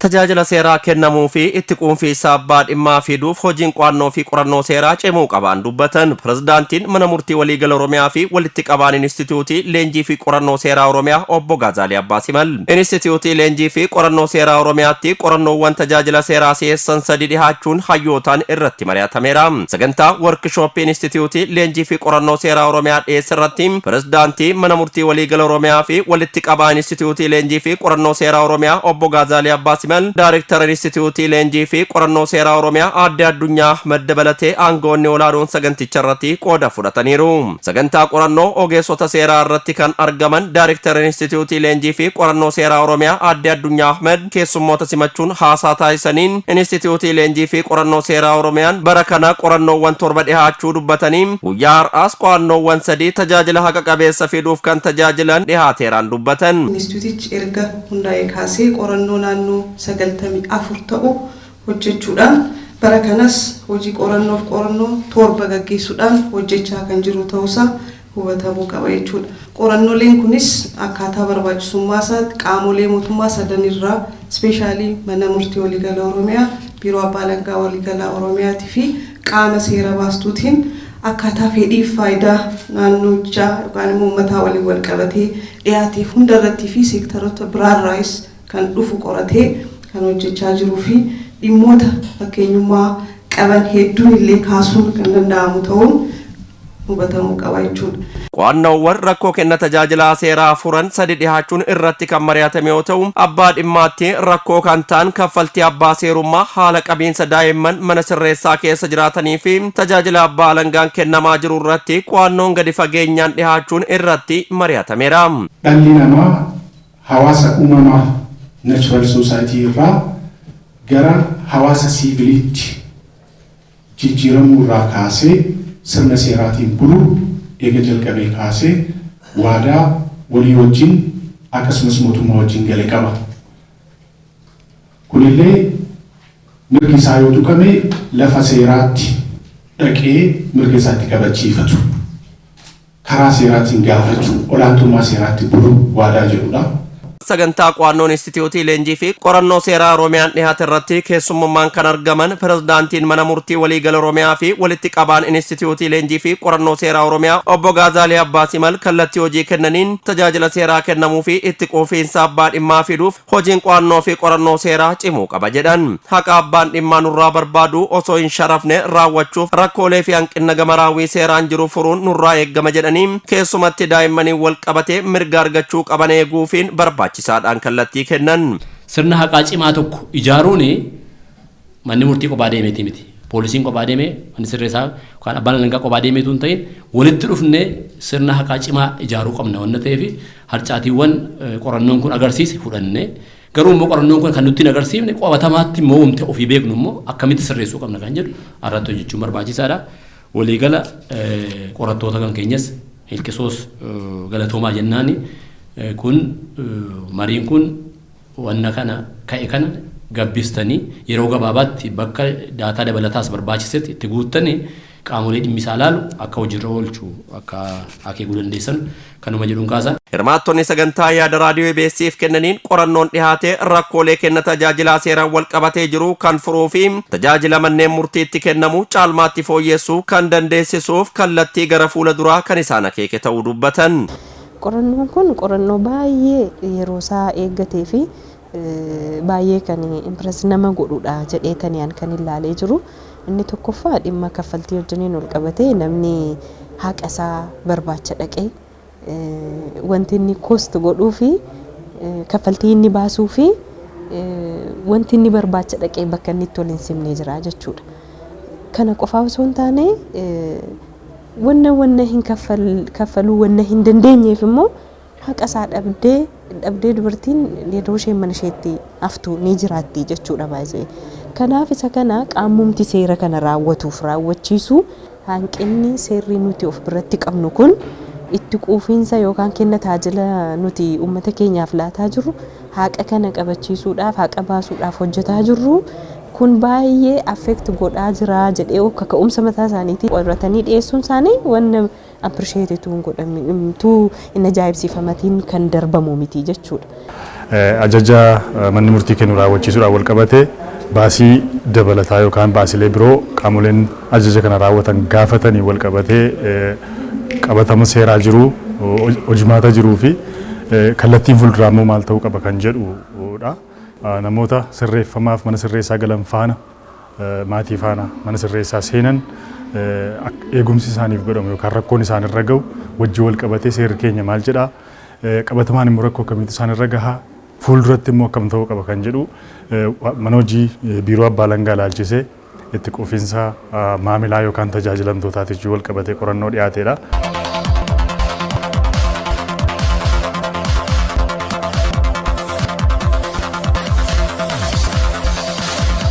tajaajila seeraa kennamuu fi itti quunfiinsa abbaa dhimmaa fiduuf hojiin qo'annoo fi qorannoo seeraa cimuu qabaan dubbatan. Pirezidaantiin mana murtii waliigala Oromiyaa fi walitti qabaan Inistituutii Leenjii fi Qorannoo Seeraa Oromiyaa obbo Gaazaalii Abbaasimal. Inistituutii Leenjii fi Qorannoo Seeraa Oromiyaatti qorannoowwan tajaajila seeraa si'eessan sadi dhihaachuun hayyootaan irratti mari'atameera. Sagantaa workshooppii Inistituutii Leenjii fi Qorannoo Seeraa Oromiyaa dhiyeesse irratti pirezidaantii mana murtii waliigala Oromiyaa fi walitti qabaan Inistituutii Leenjii fi Qorannoo Seeraa Oromiyaa obbo Gaazaalii Abbaasimal, Daarektara Inistituutii Leenjii fi Qorannoo Seeraa Oromiyaa Aadde Addunyaa Maddabalatee aangoonni olaanoon saganticha irratti qooda fudhataniiru. Sagantaa qorannoo ogeessota seeraa irratti kan argaman Daarektara Inistituutii Leenjii fi Qorannoo Seeraa Oromiyaa Aadde Addunyaa Ahmed keessummoota simachuun haasaa taasisaniin Inistituutii Leenjii fi Qorannoo Seeraa Oromiyaan bara kana qorannoowwan 7 dhihaachuu dubbatanii guyyaa har'aas qo'annoowwan 3 tajaajila haqa qabeessa fiduuf kan tajaajilan dhihaateeraan dubbatan. Inistituutichi erga hundaa'ee kaasee qorannoo naannoo 94 ta'u hojjechuudhaan bara kanas hojii qorannoo 7 gaggeessuudhaan hojjechaa kan jiru ta'uusaa hubatamuu qaba jechuudha. Qorannooleen kunis akkaataa barbaachisummaa isaatti qaamolee mootummaa sadan irraa ispeeshaalii mana murtii waliigala Oromiyaa, biiroo abbaa alangaa waliigala Oromiyaatii fi qaama seera baastuutiin akkaataa fedhiif faayidaa naannochaa yookaan immoo uummataa waliin wal qabatee dhiyaateef hundarrattii fi seektaroota biraarraayis kan dhufu qoratee kan hojjechaa jiruu fi dhimmoota fakkeenyummaa qaban hedduun illee kaasuun kan danda'amu ta'uun hubatamuu qaba jechuudha. Qo'annoowwan rakkoo kenna tajaajilaa seeraa furan 3 dhihaachuun irratti kan mari'atame yoo ta'u, abbaa dhimmaatti rakkoo kan ta'an kaffaltii abbaa seerummaa, haala qabiinsa daa'imman mana sirreessaa keessa jiraatanii fi tajaajila abbaa alangaan kennamaa jiru irratti qo'annoon gadi fageenyaan dhihaachuun irratti mari'atameera. Dhalli namaa hawaasa uumamaa Natural Society irraa gara hawaasa siiviliitti jijjiiramuu irraa kaasee sirna seeraatiin buluu eega jalqabee kaasee waadaa walii wajjin akkasumas mootummaa wajjin gale qaba. Kunillee mirgi isaa yoo tuqame lafa seeraatti dhaqee mirga isaatti kabachiifatu, karaa seeraatiin gaafachuu, olaantummaa seeraatti buluu waadaa jedhudha. Sagantaa qo'annoon Inistituutii Leenjii fi Qorannoo Seeraa Oromiyaan dhihaate irratti keessummummaan kan argaman pirezidaantiin mana murtii waliigala Oromiyaa fi walitti qabaan Inistituutii Leenjii fi Qorannoo Seeraa Oromiyaa obbo Gaazaalii Abbaasimal kallattii hojii kennaniin tajaajila seeraa kennamuu fi itti quufiinsa abbaa dhimmaa fiduuf hojiin qo'annoo fi qorannoo seeraa cimuu qaba jedhan. Haqa abbaan dhimmaa nurraa barbaadu osoo hin sharafne raawwachuuf rakkoolee fi hanqina gama raawwii seeraan jiru furuun nurraa eeggama jedhanii keessumatti daa'immaniin wal qabatee mirga argachuu qaban eeguufiin barbaachisaadhaan kallattii kennan. Sirna haqaa cimaa tokko ijaaruun manni murtii kophaa deemeeti miti. Poolisiin kophaa deemee manni sirreessaa yookaan abbaan alangaa kophaa deemeetu hin ta'in walitti dhufnee sirna haqaa cimaa ijaaruu qabna waan ta'eef harcaatiiwwan qorannoon kun agarsiise fudhannee garuu immoo qorannoon kun kan nutti hin agarsiifne qabatamaatti immoo humte ofii beeknu immoo akkamitti sirreessuu qabna kan jedhu irratti hojjechuun barbaachisaadha. Waliigala qorattoota kan keenyas hilqisoos galatoomaa jennaani kun mariin kun wanna kana ka'e kana gabbistanii yeroo gabaabaatti bakka daataa dabalataas barbaachisetti itti guuttanii qaamolee dhimmisaa laalu akka hojiirra oolchuu akka akeekuu dandeessan kanuma jedhuun kaasa. Hirmaattonni sagantaa yaada raadiyoo EBS'if kennaniin qorannoon dhihaate rakkoolee kenna tajaajilaa seeraan wal qabatee jiru kan furuu fi tajaajila manneen murtiitti kennamu caalmaatti fooyyessuu kan dandeessisuuf kallattii gara fuula duraa kan isaan akeeke ta'uu dubbatan. Qorannoon kun qorannoo baay'ee yeroo isaa eeggatee fi baay'ee kan impress nama godhudha jedheetaniin kan ilaalee jiru. Inni tokkoffaa dhimma kaffaltii wajjiniin wal qabatee namni haqa isaa barbaacha dhaqee wanti inni kost godhuu fi kaffaltii inni baasuu fi wanti inni barbaacha dhaqee bakka inni itti wal hin simnee jira jechuudha. Kana qofaa osoo hin taane wanna hin kaffaluu wanna hin dandeenyeef immoo haqa isaa dhabdee dubartiin yeroo isheen mana isheetti haftu ni jiraatti jechuudha baay'ee. Kanaaf isa kana qaamumti seera kana raawwachiisu hanqinni seerri nuti of biratti qabnu kun itti quufiinsa yookaan kenna tajaajila nuti uummata keenyaaf laataa jirru haqa kana qabachiisuudhaaf haqa baasuudhaaf hojjetaa jirru kun baay'ee affect godhaa jira jedhee akka ka'umsa mataa isaaniitiin qoratanii dhiyeessuun isaanii wanna appreciate tuun godhamtu inni ajaa'ibsiifamatiin kan darbamu miti jechuudha. ajaja manni murtii kennu raawwachiisuudhaan wal qabatee baasii dabalataa yookaan baasilee biroo qaamoleen ajaja kana raawwatan gaafatanii wal qabatee qabatama seeraa jiru hojimaata jiruu fi kallattiin fuulduraa immoo maal ta'uu qaba kan jedhudha. Namoota sirreeffamaaf mana sirreessaa galan faana maatii faana mana sirreessaa seenan eegumsi isaaniif godhamu yookaan rakkoon isaanirra gahu wajji wal qabatee seerri keenya maal jedhaa qabatamaan immoo rakkoo akkamiitu isaanirra gahaa fuulduratti immoo akkam ta'uu qaba kan jedhu mana hojii biiroo abbaa alangaa ilaalchisee itti quufinsa maamilaa yookaan tajaajilamtootaatiif wal qabatee qorannoo dhiyaateedha.